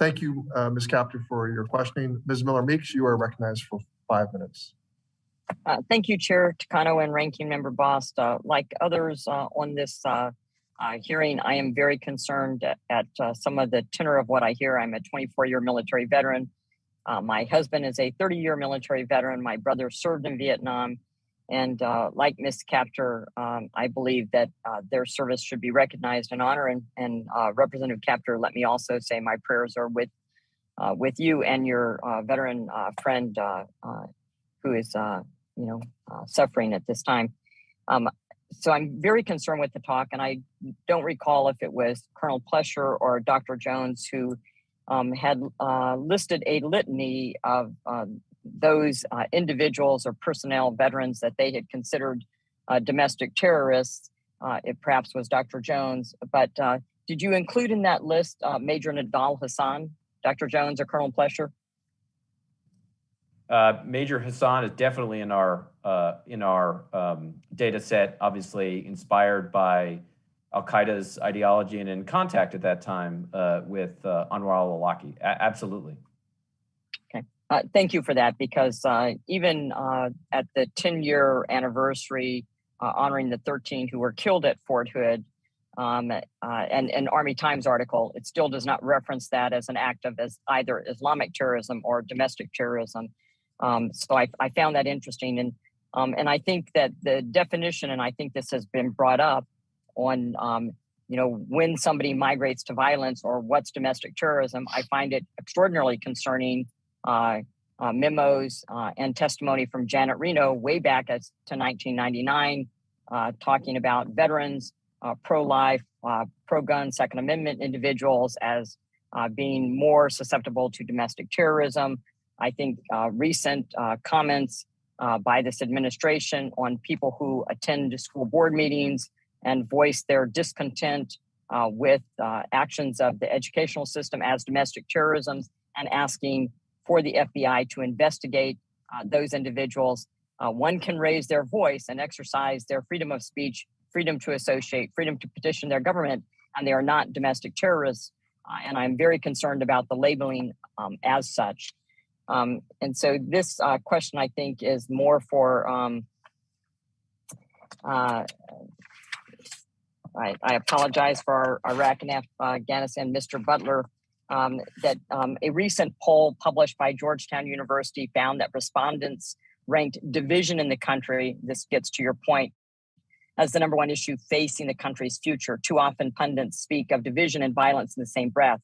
Thank you, Ms. Capter, for your questioning. Ms. Miller-Meeks, you are recognized for 5 minutes. Thank you, Chair Takano and Ranking Member Bost. Like others on this hearing, I am very concerned at some of the tenor of what I hear. I'm a 24-year military veteran. My husband is a 30-year military veteran. My brother served in Vietnam. And like Ms. Capter, I believe that their service should be recognized and honored. And Representative Capter, let me also say my prayers are with you and your veteran friend who is suffering at this time. So I'm very concerned with the talk, and I don't recall if it was Colonel Plesher or Dr. Jones who had listed a litany of those individuals or personnel, veterans that they had considered domestic terrorists. It perhaps was Dr. Jones, but did you include in that list Major Nadal Hassan, Dr. Jones or Colonel Plesher? Major Hassan is definitely in our data set, obviously inspired by Al-Qaeda's ideology and in contact at that time with Anwar al-Awlaki. Absolutely. Okay, thank you for that, because even at the 10-year anniversary honoring the 13 who were killed at Fort Hood, and an Army Times article, it still does not reference that as an act of either Islamic terrorism or domestic terrorism. So I found that interesting, and I think that the definition, and I think this has been brought up on, when somebody migrates to violence or what's domestic terrorism, I find it extraordinarily concerning. Memos and testimony from Janet Reno way back as to 1999, talking about veterans, pro-life, pro-gun, Second Amendment individuals as being more susceptible to domestic terrorism. I think recent comments by this administration on people who attend school board meetings and voice their discontent with actions of the educational system as domestic terrorism, and asking for the FBI to investigate those individuals. One can raise their voice and exercise their freedom of speech, freedom to associate, freedom to petition their government, and they are not domestic terrorists. And I'm very concerned about the labeling as such. And so this question, I think, is more for, I apologize for Iraq and Afghanistan, Mr. Butler, that a recent poll published by Georgetown University found that respondents ranked division in the country, this gets to your point, as the number one issue facing the country's future. Too often pundits speak of division and violence in the same breath.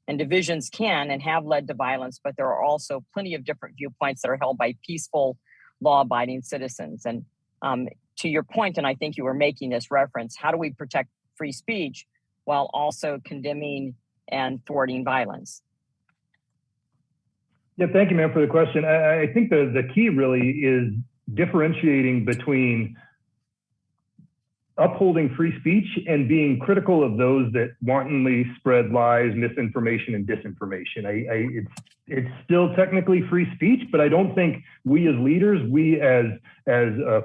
And divisions can and have led to violence, but there are also plenty of different viewpoints that are held by peaceful, law-abiding citizens. And to your point, and I think you were making this reference, how do we protect free speech while also condemning and thwarting violence? Yeah, thank you, ma'am, for the question. I think the key really is differentiating between upholding free speech and being critical of those that wantonly spread lies, misinformation, and disinformation. It's still technically free speech, but I don't think we as leaders, we as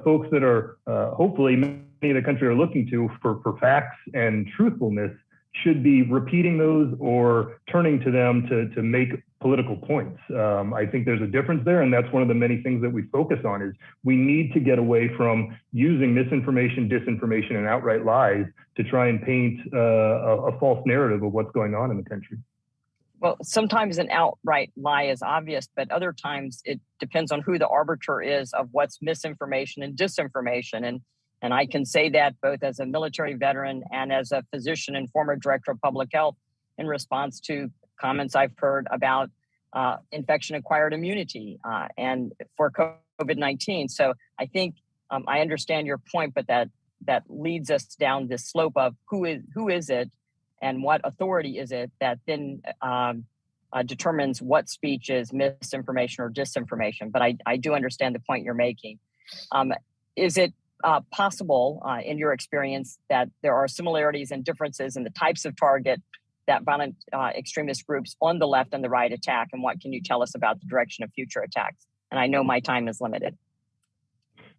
folks that are hopefully many of the country are looking to for facts and truthfulness, should be repeating those or turning to them to make political points. I think there's a difference there, and that's one of the many things that we focus on is we need to get away from using misinformation, disinformation, and outright lies to try and paint a false narrative of what's going on in the country. Well, sometimes an outright lie is obvious, but other times it depends on who the arbiter is of what's misinformation and disinformation. And I can say that both as a military veteran and as a physician and former director of public health in response to comments I've heard about infection-acquired immunity and for COVID-19. So I think I understand your point, but that leads us down this slope of who is it and what authority is it that then determines what speech is misinformation or disinformation. But I do understand the point you're making. Is it possible, in your experience, that there are similarities and differences in the types of target that violent extremist groups on the left and the right attack, and what can you tell us about the direction of future attacks? And I know my time is limited.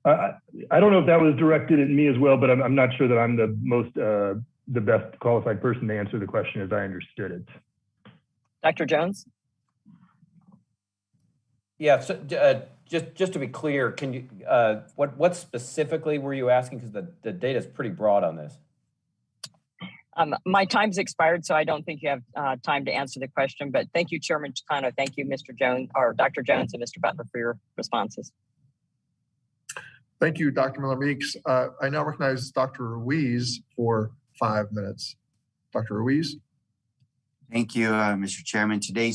I don't know if that was directed at me as well, but I'm not sure that I'm the best qualified person to answer the question as I understood it. Dr. Jones? Yeah, so just to be clear, can you what specifically were you asking? Because the data is pretty broad on this. My time's expired, so I don't think you have time to answer the question, but thank you, Chairman Chicano. Thank you, Mr. Jones, or Dr. Jones and Mr. Butler, for your responses. Thank you, Dr. Miller-Meeks. I now recognize Dr. Ruiz for 5 minutes. Dr. Ruiz. Thank you, Mr. Chairman. Today's